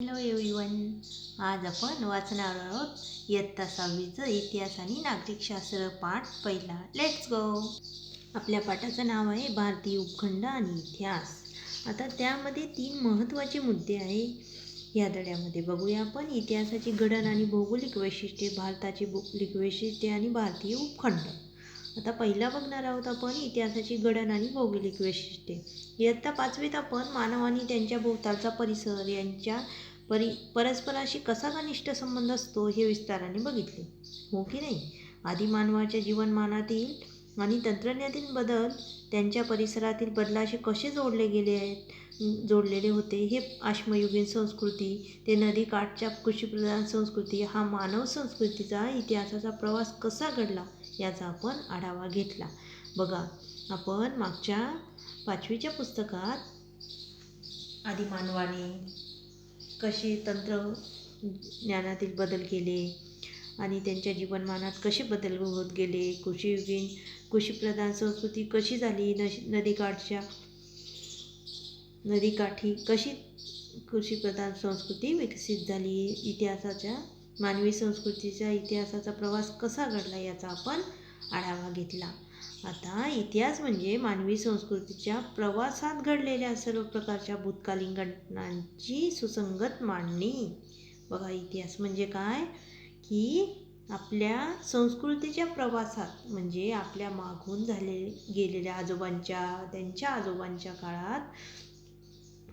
Hello everyone. आज आपण वाचणार आहोत इयत्ता 6वीचं इतिहास आणि नागरिकशास्त्र पाठ पहिला. Let's go. आपल्या पाठाचं नाव आहे भारतीय उपखंड आणि इतिहास. आता त्यामध्ये 3 महत्त्वाचे मुद्दे आहे. या धड्यामध्ये बघूया आपण इतिहासाची घडण आणि भौगोलिक वैशिष्ट्ये, भारताची भौगोलिक वैशिष्ट्ये आणि भारतीय उपखंड. आता पहिला बघणार आहोत आपण इतिहासाची घडण आणि भौगोलिक वैशिष्ट्ये. इयत्ता 5वीत आपण मानव आणि त्यांच्या भोवतालचा परिसर यांच्या परस्पराशी कसा घनिष्ठ संबंध असतो हे विस्ताराने बघितले, हो की नाही. आदिमानवाच्या जीवनमानातील आणि तंत्रज्ञानातील बदल त्यांच्या परिसरातील बदलाशी कसे जोडलेले होते हे अश्मयुगीन संस्कृती ते नदीकाठच्या कृषीप्रधान संस्कृती हा मानव संस्कृतीचा इतिहासाचा प्रवास कसा घडला याचा आपण आढावा घेतला. बघा, आपण मागच्या 5वीच्या पुस्तकात आदिमानवाने कसे तंत्रज्ञानातील बदल केले आणि त्यांच्या जीवनमानात कसे बदल होत गेले, कृषीप्रधान संस्कृती कशी झाली, नदीकाठी कशी कृषीप्रधान संस्कृती विकसित झाली, इतिहासाच्या मानवी संस्कृतीचा इतिहासाचा प्रवास कसा घडला याचा आपण आढावा घेतला. आता इतिहास म्हणजे मानवी संस्कृतीच्या प्रवासात घडलेल्या सर्व प्रकारच्या भूतकालीन घटनांची सुसंगत मांडणी. बघा, इतिहास म्हणजे काय की आपल्या संस्कृतीच्या प्रवासात म्हणजे आपल्या मागून गेलेल्या त्यांच्या आजोबांच्या काळात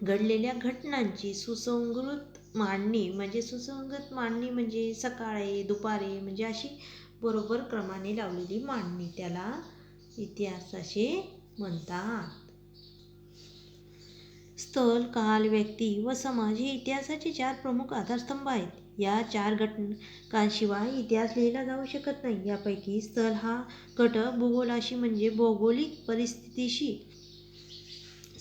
घडलेल्या घटनांची सुसंगत मांडणी म्हणजे सकाळी दुपारी म्हणजे अशी बरोबर क्रमाने लावलेली मांडणी, त्याला इतिहास असे म्हणतात. स्थळ, काल, व्यक्ती व समाज हे इतिहासाचे 4 प्रमुख आधारस्तंभ आहेत. या 4 घटकांशिवाय इतिहास लिहिला जाऊ शकत नाही. यापैकी स्थळ हा घटक भूगोलाशी म्हणजे भौगोलिक परिस्थितीशी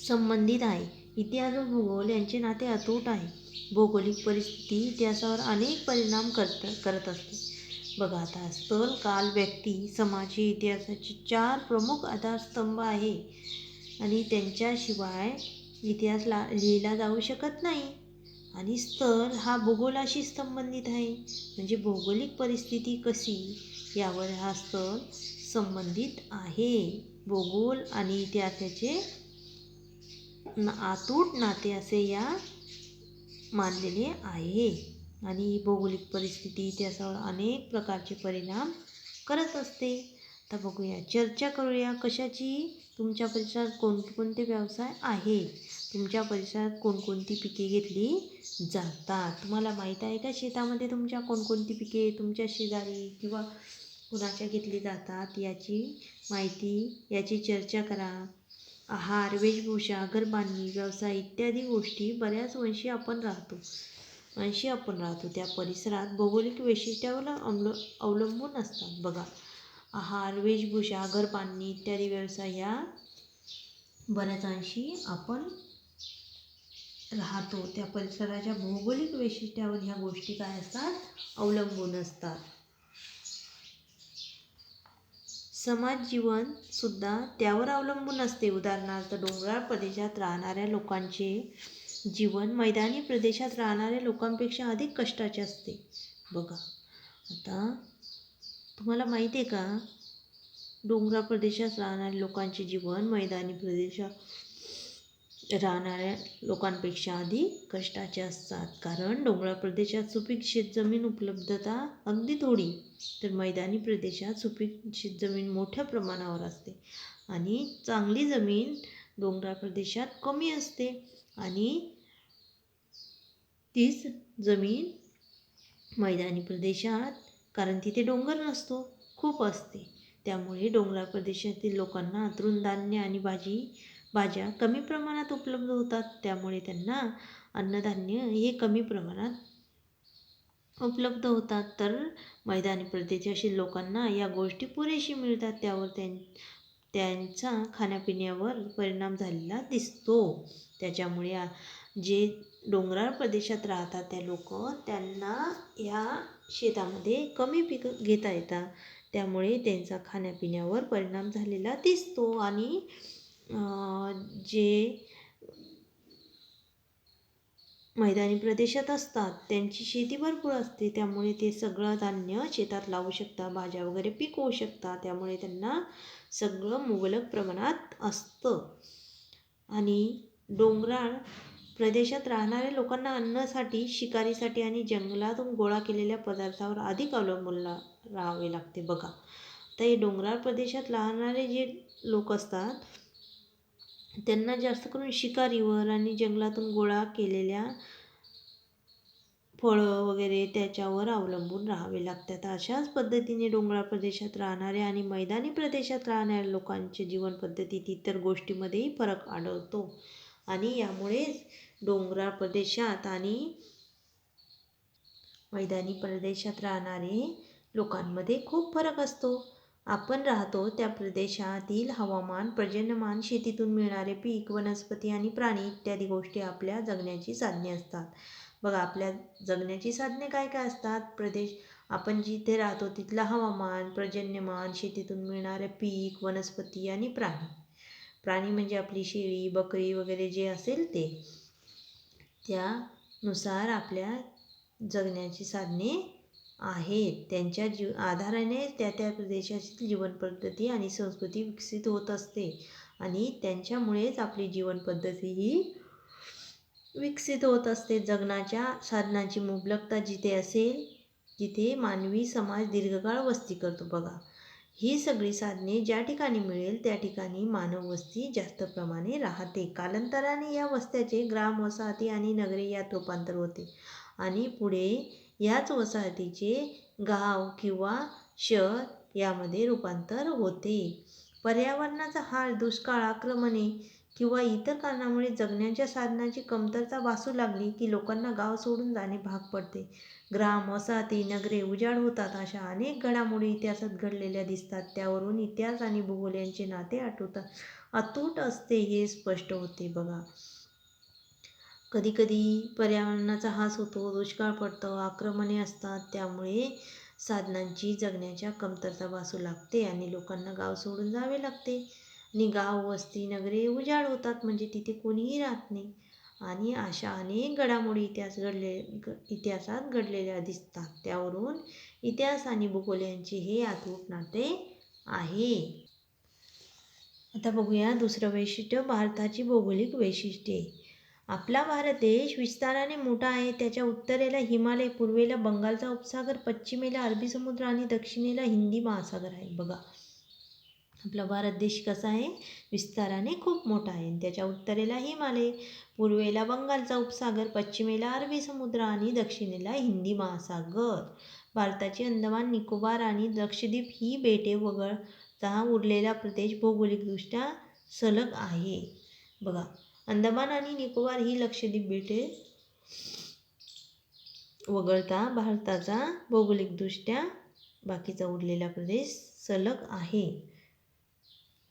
संबंधित आहे. इतिहास व भूगोल यांचे नाते अतूट आहे. भौगोलिक परिस्थिती इतिहासावर अनेक परिणाम करत असते. बघा, आता स्थळ, काल, व्यक्ती, समाज हे इतिहासाचे 4 प्रमुख आधारस्तंभ आहे आणि त्यांच्याशिवाय इतिहास लिहिला जाऊ शकत नाही. आणि स्थळ हा भूगोलाशी संबंधित आहे म्हणजे भौगोलिक परिस्थिती कशी यावर हा स्थळ संबंधित आहे. भूगोल आणि इतिहासाचे अतूट नाते असे या मानलेले आहे. आणि भौगोलिक परिस्थिती इतिहासावर अनेक प्रकारचे परिणाम करत असते. आता बघूया, चर्चा करूया कशाची. तुमच्या परिसरात कोणकोणते व्यवसाय आहेत, तुमच्या परिसरात कोणकोणती पिके घेतली जातात. तुम्हाला माहीत आहे का शेतामध्ये तुमच्या कोणकोणती पिके तुमच्या शेजारी किंवा कुणाच्या घेतली जातात याची माहिती, याची चर्चा करा. आहार, वेशभूषा, घरबांधणी, व्यवसाय इत्यादी गोष्टी बऱ्याच अंशी आपण राहतो. त्या परिसरात भौगोलिक वैशिष्ट्यावर अवलंबून असतात. बघा, आहार, वेशभूषा, घरबांधणी इत्यादी व्यवसाय ह्या बऱ्याच अंशी आपण राहतो. त्या परिसराच्या भौगोलिक वैशिष्ट्यावर ह्या गोष्टी काय असतात, अवलंबून असतात. समाज जीवन सुद्धा त्यावर अवलंबून असते. उदाहरणार्थ, डोंगराळ प्रदेशात राहणाऱ्या लोकांचे जीवन मैदानी प्रदेशात राहणाऱ्या लोकांपेक्षा अधिक कष्टाचे असते. बघा, आता तुम्हाला माहिती आहे का, डोंगराळ प्रदेशात राहणाऱ्या लोकांचे जीवन मैदानी प्रदेशात राहणाऱ्या लोकांपेक्षा अधिक कष्टाचे असतात. कारण डोंगराळ प्रदेशात सुपीक शेतजमीन उपलब्धता अगदी थोडी, तर मैदानी प्रदेशात सुपीक शेतजमीन मोठ्या प्रमाणावर असते आणि चांगली जमीन डोंगराळ प्रदेशात कमी असते आणि तीच जमीन मैदानी प्रदेशात, कारण तिथे डोंगर नसतो, खूप असते. त्यामुळे डोंगराळ प्रदेशातील लोकांना तृणधान्य आणि भाज्या कमी प्रमाणात उपलब्ध होतात. त्यामुळे त्यांना अन्नधान्य हे कमी प्रमाणात उपलब्ध होतात. तर मैदानी प्रदेशातील लोकांना या गोष्टी पुरेशी मिळतात. त्यावर त्यांचा खाण्यापिण्यावर परिणाम झालेला दिसतो. त्याच्यामुळे जे डोंगराळ प्रदेशात राहतात त्यांना या शेतामध्ये कमी पिकं घेता येतात. त्यामुळे त्यांचा खाण्यापिण्यावर परिणाम झालेला दिसतो. आणि जे मैदानी प्रदेशात असतात, त्यांची शेती भरपूर असते, त्यामुळे ते सगळं धान्य शेतात लावू शकतात, भाज्या वगैरे पिकवू शकतात, त्यामुळे त्यांना सगळं मुबलक प्रमाणात असतं. आणि डोंगराळ प्रदेशात राहणाऱ्या लोकांना अन्नासाठी, शिकारीसाठी आणि जंगलातून गोळा केलेल्या पदार्थावर अधिक अवलंबून राहावे लागते बघा. तर हे डोंगराळ प्रदेशात राहणारे जे लोक असतात त्यांना जास्त करून शिकारीवर आणि जंगलातून गोळा केलेल्या फळं वगैरे त्याच्यावर अवलंबून राहावे लागतात. अशाच पद्धतीने डोंगराळ प्रदेशात राहणाऱ्या आणि मैदानी प्रदेशात राहणाऱ्या लोकांच्या जीवनपद्धतीत इतर गोष्टींमध्येही फरक आढळतो. आणि यामुळेच डोंगराळ प्रदेशात आणि मैदानी प्रदेशात राहणारे लोकांमध्ये खूप फरक असतो. आपण राहतो त्या प्रदेशातील हवामान, पर्जन्यमान, शेतीतून मिळणारे पीक, वनस्पती आणि प्राणी इत्यादी गोष्टी आपल्या जगण्याची साधने असतात. बघा, आपल्या जगण्याची साधने काय काय असतात? आपण जिथे राहतो तिथलं हवामान, पर्जन्यमान, शेतीतून मिळणारे पीक, वनस्पती आणि प्राणी म्हणजे आपली शेळी, बकरी वगैरे जे असेल ते. त्यानुसार आपल्या जगण्याची साधने आहेत. त्यांच्या आधाराने त्या प्रदेशाची जीवनपद्धती आणि संस्कृती विकसित होत असते आणि त्यांच्यामुळेच आपली जीवनपद्धती ही विकसित होत असते. जगण्याच्या साधनांची मुबलकता जिथे असेल तिथे मानवी समाज दीर्घकाळ वस्ती करतो बघा. ही सगळी साधने ज्या ठिकाणी मिळेल त्या ठिकाणी मानव वस्ती जास्त प्रमाणे राहते. कालांतराने या वस्त्याचे ग्राम, वसाहती आणि नगरे यात रूपांतर होते आणि पुढे याच वसाहतीचे गाव किंवा शहर यामध्ये रूपांतर होते. पर्यावरणाचा हाल, दुष्काळ, आक्रमणे किंवा इतर कारणामुळे जगण्याच्या साधनांची कमतरता भासू लागली की लोकांना गाव सोडून जाणे भाग पडते. ग्राम, वसाहती, नगरे उजाड होतात. अशा अनेक घडामोडी इतिहासात घडलेल्या दिसतात. त्यावरून इतिहास आणि भूगोल यांचे नाते अतूट असते हे स्पष्ट होते बघा. कधीकधी पर्यावरणाचा ऱ्हास होतो, दुष्काळ पडतो, आक्रमणे असतात, त्यामुळे साधनांची जगण्याच्या कमतरता भासू लागते आणि लोकांना गाव सोडून जावे लागते आणि गाव, वस्ती, नगरे उजाड होतात, म्हणजे तिथे कोणीही राहत नाही. आणि अशा अनेक घडामोडी इतिहासात घडलेल्या दिसतात. त्यावरून इतिहास आणि भूगोल यांचे हे अतूट नाते आहे. आता बघूया दुसरं वैशिष्ट्य, भारताची भौगोलिक वैशिष्ट्ये. आपला भारत देश विस्ताराने मोठा आहे. त्याच्या उत्तरेला हिमालय, पूर्वेला बंगालचा उपसागर, पश्चिमेला अरबी समुद्र आणि दक्षिणेला हिंदी महासागर आहे बघा. आपला भारत देश कसा आहे? विस्ताराने खूप मोठा आहे. त्याच्या उत्तरेला हिमालय, पूर्वेला बंगालचा उपसागर, पश्चिमेला अरबी समुद्र आणि दक्षिणेला हिंदी महासागर. भारताची अंदमान, निकोबार आणि लक्षद्वीप ही बेटे वगळता उरलेला प्रदेश भौगोलिकदृष्ट्या सलग आहे बघा. अंदमान आणि निकोबार ही लक्षद्वीप बेटे वगळता भारताचा भौगोलिकदृष्ट्या बाकीचा उरलेला प्रदेश सलग आहे.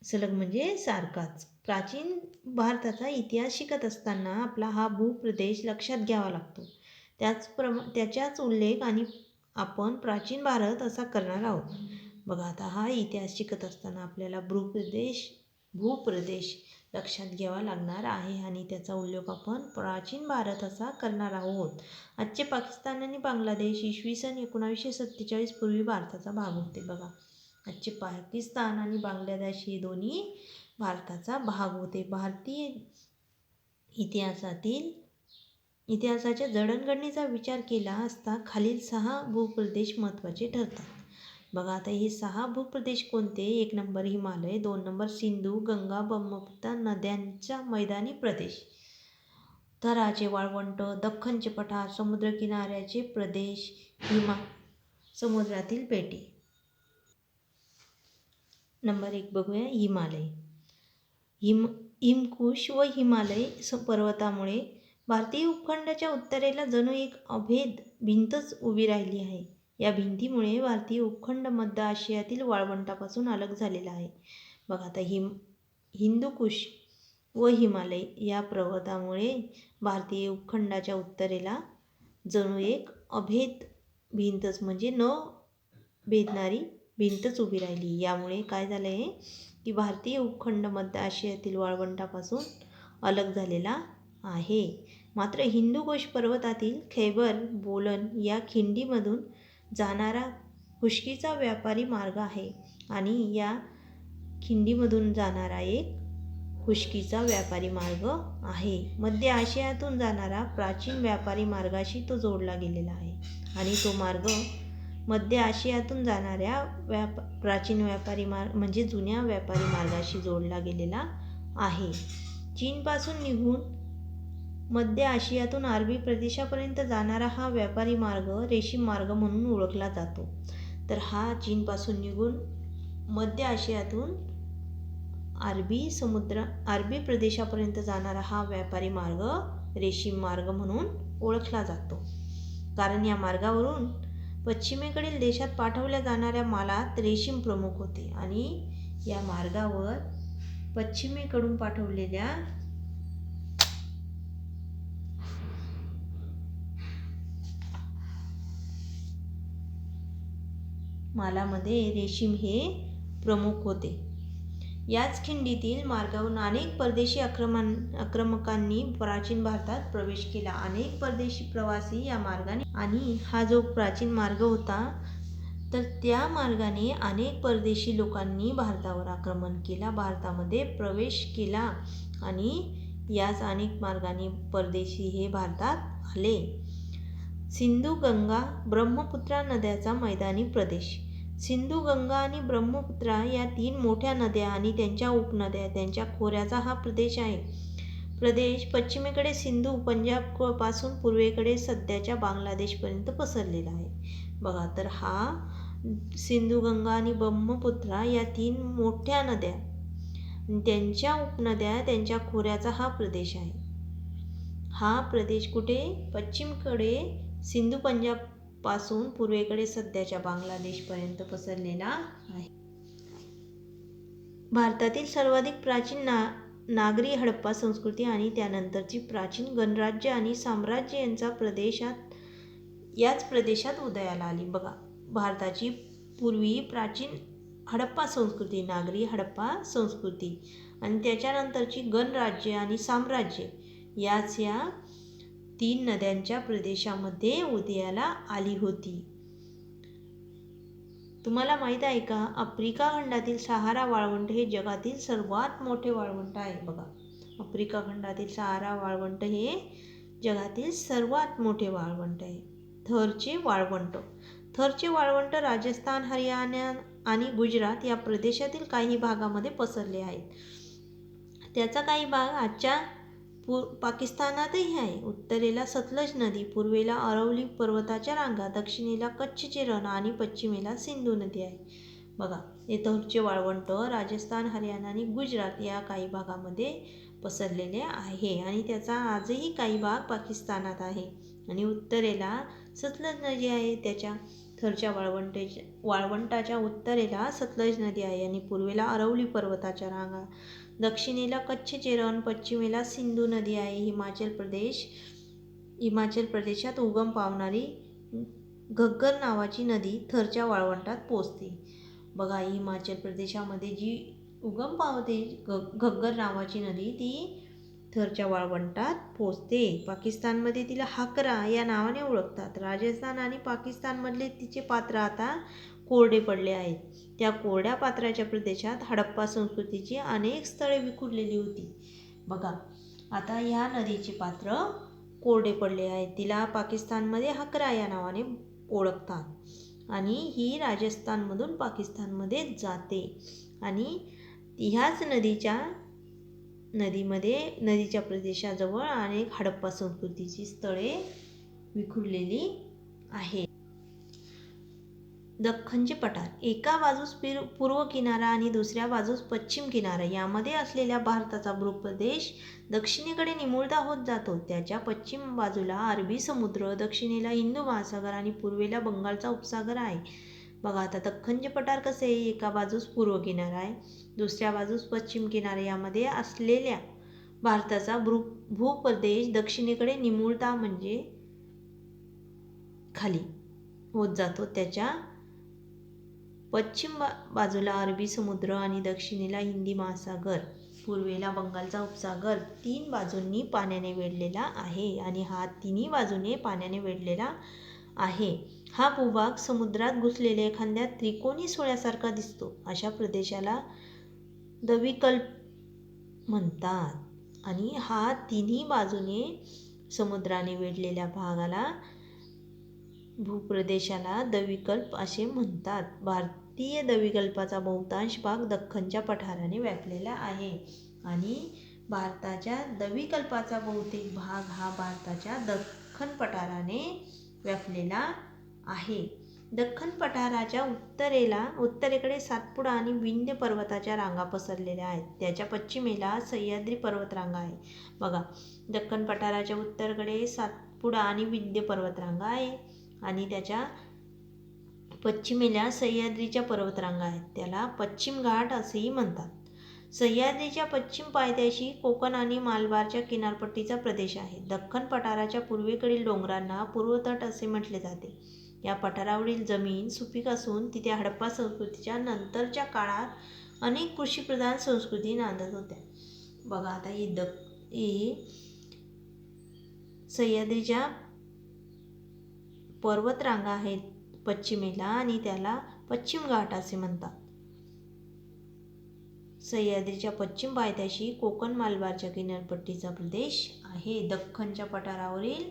सलग म्हणजे सारखाच. प्राचीन भारताचा इतिहास शिकत असताना आपला हा भूप्रदेश लक्षात घ्यावा लागतो. त्याचाच उल्लेख आणि आपण प्राचीन भारत असा करणार आहोत बघा. आता हा इतिहास शिकत असताना आपल्याला भूप्रदेश लक्षात घ्यावा लागणार आहे आणि त्याचा उल्लेख आपण प्राचीन भारत असा करणार आहोत. आजचे पाकिस्तान आणि बांगलादेश इसवी सन 1947 पूर्वी भारताचा भाग होते बघा. आजचे पाकिस्तान आणि बांगलादेश हे दोन्ही भारताचा भाग होते. भारतीय इतिहासाच्या जडणघडणीचा विचार केला असता खालील 6 भूप्रदेश महत्त्वाचे ठरतात बघा. आता हे 6 भूप्रदेश कोणते? 1 नंबर हिमालय, 2 नंबर सिंधू, गंगा, ब्रह्मपुत्रा नद्यांचा मैदानी प्रदेश, थराचे वाळवंट, दख्खनचे पठार, समुद्रकिनाऱ्याचे प्रदेश, समुद्रातील बेटे. नंबर 1 बघूया हिमालय. हिमकुश व हिमालय पर्वतामुळे भारतीय उपखंडाच्या उत्तरेला जणू एक अभेद भिंतच उभी राहिली आहे. या भिंतीमुळे भारतीय उपखंड मध्य आशियातील वाळवंटापासून अलग झालेला आहे बघा. आता हिंदुकुश व हिमालय या पर्वतामुळे भारतीय उपखंडाच्या उत्तरेला जणू एक अभेद भिंतच म्हणजे न भेदणारी भिंतच उभी राहिली. यामुळे काय झालं आहे की भारतीय उपखंड मध्य आशियातील वाळवंटापासून अलग झालेला आहे. मात्र हिंदुकुश पर्वतातील खैबर बोलन या खिंडीमधून जाणारा खुष्कीचा व्यापारी मार्ग आहे आणि या खिंडीमधून जाणारा एक खुष्कीचा व्यापारी मार्ग आहे. मध्य आशियातून जाणारा प्राचीन व्यापारी मार्गाशी तो जोडला गेलेला आहे आणि तो मार्ग मध्य आशियातून जाणाऱ्या प्राचीन व्यापारी मार्ग म्हणजे जुन्या व्यापारी मार्गाशी जोडला गेलेला आहे. चीनपासून निघून मध्य आशियातून अरबी प्रदेशापर्यंत जाणारा हा व्यापारी मार्ग रेशीम मार्ग म्हणून ओळखला जातो. तर हा चीनपासून निघून मध्य आशियातून अरबी प्रदेशापर्यंत जाणारा हा व्यापारी मार्ग रेशीम मार्ग म्हणून ओळखला जातो. कारण या मार्गावरून पश्चिमेकडील देशात पाठवल्या जाणाऱ्या मालात रेशीम प्रमुख होते आणि या मार्गावर पश्चिमेकडून पाठवलेल्या मालामध्ये रेशीम हे प्रमुख होते. याच खिंडीतील मार्गावरून अनेक परदेशी आक्रमकांनी प्राचीन भारतात प्रवेश केला. अनेक परदेशी प्रवासी या मार्गाने आणि हा जो प्राचीन मार्ग होता तर त्या मार्गाने अनेक परदेशी लोकांनी भारतावर आक्रमण केला, भारतामध्ये प्रवेश केला आणि याच अनेक मार्गाने परदेशी हे भारतात आले. सिंधू, गंगा, ब्रह्मपुत्रा नद्याचा मैदानी प्रदेश. सिंधू, गंगा आणि ब्रह्मपुत्रा या 3 मोठ्या नद्या आणि त्यांच्या उपनद्या त्यांच्या खोऱ्याचा हा प्रदेश आहे. प्रदेश पश्चिमेकडे सिंधू पंजाबपासून पूर्वेकडे सध्याच्या बांगलादेशपर्यंत पसरलेला आहे. बघा, तर हा सिंधू, गंगा आणि ब्रह्मपुत्रा या 3 मोठ्या नद्या त्यांच्या उपनद्या त्यांच्या खोऱ्याचा हा प्रदेश आहे. हा प्रदेश कुठे? पश्चिमेकडे सिंधू पंजाबपासून पूर्वेकडे सध्याच्या बांगलादेशपर्यंत पसरलेला आहे. भारतातील सर्वाधिक प्राचीन नागरी हडप्पा संस्कृती आणि त्यानंतरची प्राचीन गणराज्य आणि साम्राज्य याच प्रदेशात उदयाला आली. बघा, भारताची पूर्वी प्राचीन हडप्पा संस्कृती, नागरी हडप्पा संस्कृती आणि त्याच्यानंतरची गणराज्य आणि साम्राज्य याच या 3 नद्यांच्या प्रदेशामध्ये उदयाला आली होती. तुम्हाला माहीत आहे का, आफ्रिका खंडातील सहारा वाळवंट हे जगातील सर्वात मोठे वाळवंट आहे. बघा, आफ्रिका खंडातील सहारा वाळवंट हे जगातील सर्वात मोठे वाळवंट आहे. थरचे वाळवंट राजस्थान, हरियाणा आणि गुजरात या प्रदेशातील काही भागामध्ये पसरले आहेत. त्याचा काही भाग आजच्या पाकिस्तानातही आहे. उत्तरेला सतलज नदी, पूर्वेला अरवली पर्वताच्या रांगा, दक्षिणेला कच्छचे रण आणि पश्चिमेला सिंधू नदी आहे. बघा, हे थरचे वाळवंट राजस्थान, हरियाणा आणि गुजरात या काही भागामध्ये पसरलेले आहे आणि त्याचा आजही काही भाग पाकिस्तानात आहे. आणि उत्तरेला सतलज नदी आहे. त्याच्या थरच्या वाळवंटाच्या उत्तरेला सतलज नदी आहे आणि पूर्वेला अरवली पर्वताच्या रांगा, दक्षिणेला कच्छचे रण, पश्चिमेला सिंधू नदी आहे. हिमाचल प्रदेशात उगम पावणारी घग्गर नावाची नदी थरच्या वाळवंटात पोचते. बघा, हिमाचल प्रदेशामध्ये जी उगम पावते घग्गर नावाची नदी ती थरच्या वाळवंटात पोचते. पाकिस्तानमध्ये तिला हाकरा या नावाने ओळखतात. राजस्थान आणि पाकिस्तानमधले तिचे पात्र आता कोरडे पडले आहेत. त्या कोरड्या पात्राच्या प्रदेशात हडप्पा संस्कृतीची अनेक स्थळे विखुरलेली होती. बघा, आता ह्या नदीचे पात्र कोरडे पडले आहेत. तिला पाकिस्तानमध्ये हाकरा या नावाने ओळखतात आणि ही राजस्थानमधून पाकिस्तानमध्ये जाते आणि ह्याच नदीच्या प्रदेशाजवळ अनेक हडप्पा संस्कृतीची स्थळे विखुरलेली आहेत. दख्खनचे पठार. एका बाजूस पूर्व किनारा आणि दुसऱ्या बाजूस पश्चिम किनारा यामध्ये असलेल्या भारताचा भूप्रदेश दक्षिणेकडे निमुळता होत जातो. त्याच्या पश्चिम बाजूला अरबी समुद्र, दक्षिणेला हिंदू महासागर आणि पूर्वेला बंगालचा उपसागर आहे. बघा, आता दख्खनचे पठार कसे आहे? एका बाजूस पूर्व किनारा आहे, दुसऱ्या बाजूस पश्चिम किनारा यामध्ये असलेल्या भारताचा भूप्रदेश दक्षिणेकडे निमुळता म्हणजे खाली होत जातो. त्याच्या पश्चिम बाजूला अरबी समुद्र आणि दक्षिणेला हिंदी महासागर पूर्वेला बंगालचा उपसागर 3 बाजूंनी पाण्याने वेढलेला आहे आणि हा तिन्ही बाजूने पाण्याने वेढलेला आहे. हा भूभाग समुद्रात घुसलेल्या एखाद्या त्रिकोणी सुळ्यासारखा दिसतो. अशा प्रदेशाला द्वीपकल्प म्हणतात आणि हा तिन्ही बाजूने समुद्राने वेढलेल्या भागाला भूप्रदेशाला द्वीपकल्प असे म्हणतात. भारतीय द्वीपकल्पाचा बहुतांश भाग दख्खनच्या पठाराने व्यापलेला आहे आणि भारताच्या द्वीपकल्पाचा बहुतेक भाग हा भारताच्या दख्खन पठाराने व्यापलेला आहे. दख्खन पठाराच्या उत्तरेकडे सातपुडा आणि विंध्य पर्वताच्या रांगा पसरलेल्या आहेत. त्याच्या पश्चिमेला सह्याद्री पर्वतरांगा आहे. बघा, दख्खन पठाराच्या उत्तरेकडे सातपुडा आणि विंध्य पर्वतरांगा आहे आणि त्याच्या पश्चिमेला सह्याद्रीच्या पर्वतरांगा आहेत. त्याला पश्चिम घाट असेही म्हणतात. सह्याद्रीच्या पश्चिम पायथ्याशी कोकण आणि मालबारच्या किनारपट्टीचा प्रदेश आहे. दख्खन पठाराच्या पूर्वेकडील डोंगरांना पूर्वतट असे म्हटले जाते. या पठारावरील जमीन सुपीक असून तिथे हडप्पा संस्कृतीच्या नंतरच्या काळात अनेक कृषीप्रधान संस्कृती नांदत होत्या. बघा, आता ही सह्याद्रीच्या पर्वतरांगा आहेत पश्चिमेला आणि त्याला पश्चिम घाट असे म्हणतात. सह्याद्रीच्या पश्चिम पायथ्याशी कोकण मालबारच्या किनारपट्टीचा प्रदेश आहे. दख्खनच्या पठारावरील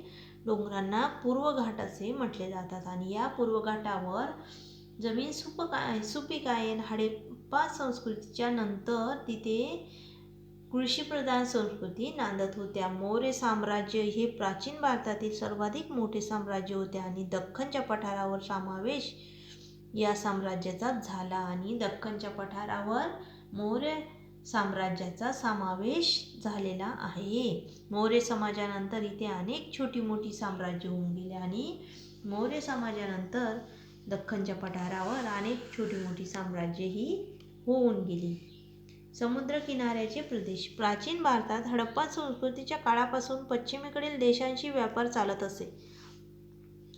डोंगरांना पूर्व घाट असे म्हटले जातात आणि या पूर्व घाटावर जमीन सुपीक आहे. हडप्पा संस्कृतीच्या नंतर तिथे कृषीप्रधान संस्कृती नांदत होत्या. मौर्य साम्राज्य हे प्राचीन भारतातील सर्वाधिक मोठे साम्राज्य होते आणि दख्खनच्या पठारावर समावेश या साम्राज्याचा झाला आणि दख्खनच्या पठारावर मौर्य साम्राज्याचा समावेश झालेला आहे. मौर्य समाजानंतर इथे अनेक छोटी मोठी साम्राज्य होऊन गेले आणि मौर्य समाजानंतर दख्खनच्या पठारावर अनेक छोटी मोठी साम्राज्यही होऊन गेली. समुद्र किनाऱ्याचे प्रदेश. प्राचीन भारतात हडप्पा संस्कृतीच्या काळापासून पश्चिमेकडील देशांशी व्यापार चालत असे.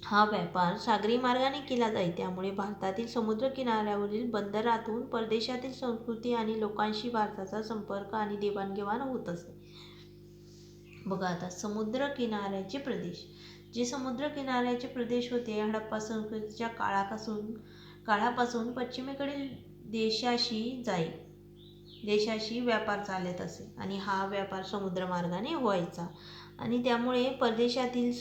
हा व्यापार सागरी मार्गाने केला जाई. त्यामुळे भारतातील समुद्र किनाऱ्यावरील बंदरातून परदेशातील संस्कृती आणि लोकांशी भारताचा संपर्क आणि देवाणघेवाण होत असे. बघा, आता समुद्र किनाऱ्याचे प्रदेश. जे समुद्र किनाऱ्याचे प्रदेश होते हडप्पा संस्कृतीच्या काळापासून पश्चिमेकडील देशाशी व्यापार चालत असे आणि हा व्यापार समुद्रमार्गाने व्हायचा आणि त्यामुळे परदेशातील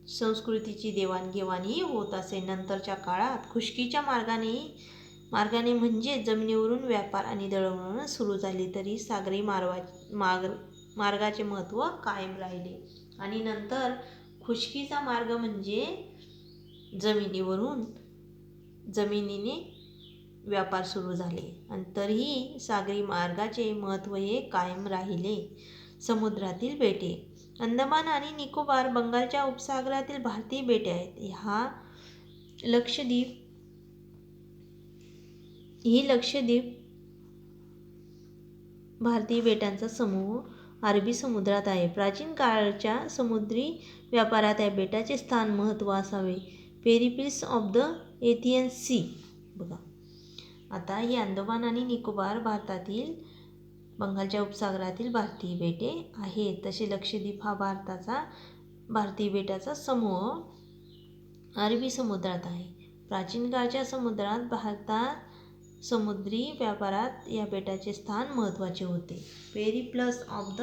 संस्कृतीची देवाणघेवाणही होत असे. नंतरच्या काळात खुष्कीच्या मार्गाने म्हणजे जमिनीवरून व्यापार आणि दळणवळण सुरू झाली तरी सागरी मार्गाचे महत्त्व कायम राहिले आणि नंतर खुष्कीचा मार्ग म्हणजे जमिनीने व्यापार सुरू झाले आणि तरीही सागरी मार्गाचे महत्त्व हे कायम राहिले. समुद्रातील बेटे. अंदमान आणि निकोबार बंगालच्या उपसागरातील भारतीय बेटे आहेत. लक्षद्वीप भारतीय बेटांचा समूह अरबी समुद्रात आहे. प्राचीन काळच्या समुद्री व्यापारात या बेटाचे स्थान महत्त्व असावे. Periplus of the Erythraean Sea. बघा, आता ही अंदमान आणि निकोबार भारतातील बंगालच्या उपसागरातील भारतीय बेटे आहेत. तसे लक्षद्वीप हा भारतीय बेटाचा समूह अरबी समुद्रात आहे. प्राचीन काळच्या समुद्री व्यापारात या बेटाचे स्थान महत्त्वाचे होते. पेरिप्लस ऑफ द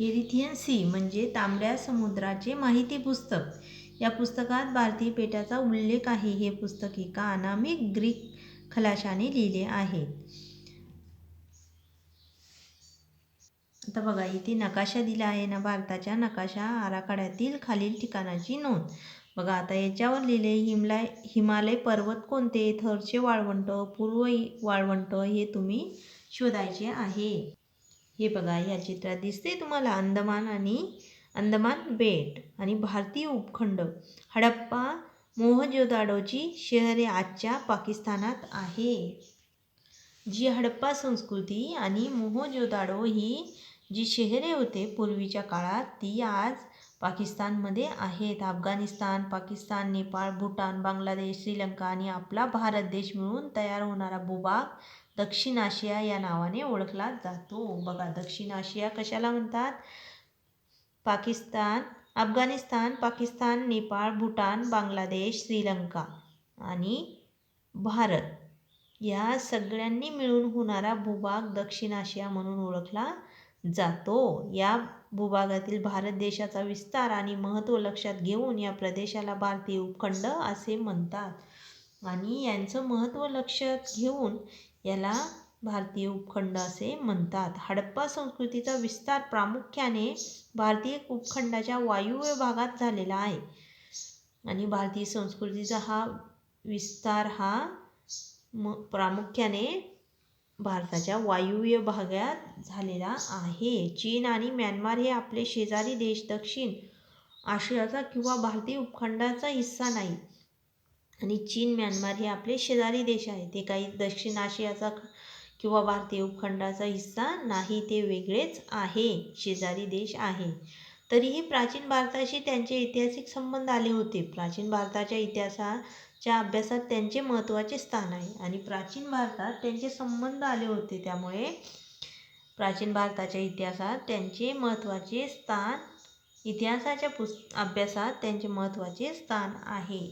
एरिथियन सी म्हणजे तांबड्या समुद्राचे माहिती पुस्तक. या पुस्तकात भारतीय बेटाचा उल्लेख आहे. हे पुस्तक एका अनामिक ग्रीक खलाशाने लिहिले आहे. आता बघा, इथे नकाशा दिला आहे ना. भारताच्या नकाशा आराखड्यातील खालील ठिकाणाची नोंद. बघा, आता याच्यावर लिहिले हिमालय पर्वत कोणते, थरचे वाळवंट, पूर्व वाळवंट हे तुम्ही शोधायचे आहे. हे बघा, या चित्रात दिसते तुम्हाला अंदमान बेट आणि भारतीय उपखंड. हडप्पा मोहंजोदाडोची शहरे आजच्या पाकिस्तानात आहे. जी हडप्पा संस्कृती आणि मोहंजोदाडो ही जी शहरे होते पूर्वीच्या काळात ती आज पाकिस्तानमध्ये आहेत. अफगाणिस्तान, पाकिस्तान, नेपाळ, भूटान, बांगलादेश, श्रीलंका आणि आपला भारत देश मिळून तयार होणारा भूभाग दक्षिण आशिया या नावाने ओळखला जातो. बघा, दक्षिण आशिया कशाला म्हणतात? पाकिस्तान, अफगाणिस्तान, पाकिस्तान, नेपाळ, भूटान, बांगलादेश, श्रीलंका आणि भारत या सगळ्यांनी मिळून होणारा भूभाग दक्षिण आशिया म्हणून ओळखला जातो. या भूभागातील भारत देशाचा विस्तार आणि महत्त्व लक्षात घेऊन या प्रदेशाला भारतीय उपखंड असे म्हणतात. आणि यांचं महत्त्व लक्षात घेऊन याला भारतीय उपखंड असे म्हणतात. हडप्पा संस्कृतीचा विस्तार प्रामुख्याने भारतीय उपखंडाच्या वायव्य भागात झालेला आहे. आणि भारतीय संस्कृतीचा हा विस्तार हा प्रामुख्याने भारताच्या वायव्य भागात झालेला आहे. चीन आणि म्यानमार हे आपले शेजारी देश दक्षिण आशियाचा किंवा भारतीय उपखंडाचा हिस्सा नाही. आणि चीन, म्यानमार हे आपले शेजारी देश आहेत. ते काही दक्षिण आशियाचा किंवा भारतीय उपखंडाचा हिस्सा नाही, ते वेगळेच आहे, शेजारी देश आहे. तरीही प्राचीन भारताशी त्यांचे ऐतिहासिक संबंध आले होते. प्राचीन भारताच्या इतिहासाच्या अभ्यासात त्यांचे महत्त्वाचे स्थान आहे आणि प्राचीन भारतात त्यांचे संबंध आले होते, त्यामुळे प्राचीन भारताच्या इतिहासात त्यांचे महत्त्वाचे स्थान, इतिहासाच्या अभ्यासात त्यांचे महत्त्वाचे स्थान आहे.